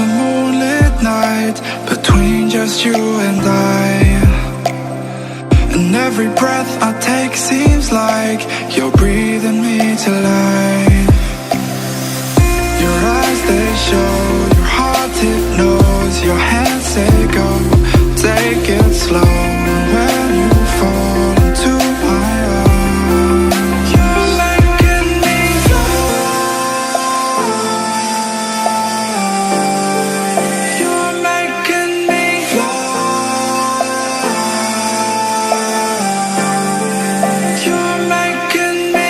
the moonlit night between just you and I. And every breath I take seems like you're breathing me to life. Your eyes, they show, your heart, it knows. Your hands say go, take it slow. And when you fall into my arms, you're making me fly. You're making me fly. You're making me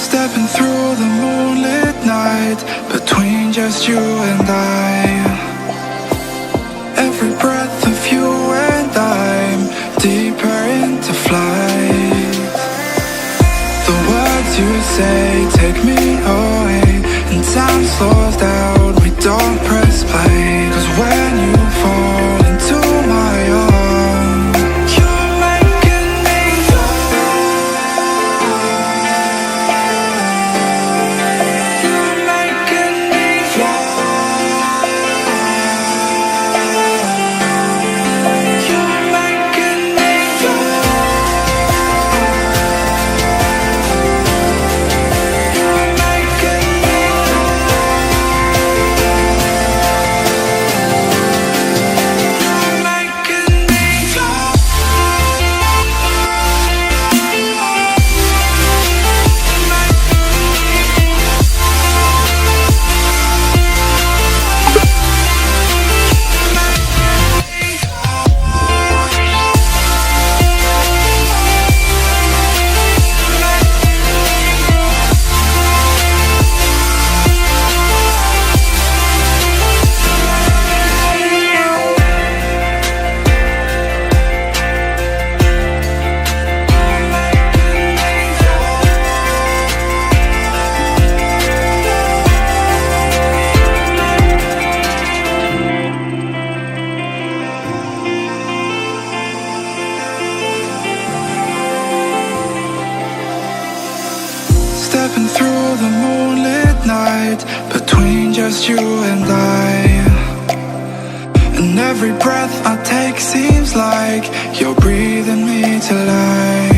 stepping through the moonlit night between just you and I. Every breath of you and I'm deeper into flight. The words you say take me away, and time slows down, we don't press play. 'Cause when you fall into my arms, you're making me stepping through the moonlit night between just you and I. And every breath I take seems like you're breathing me to life.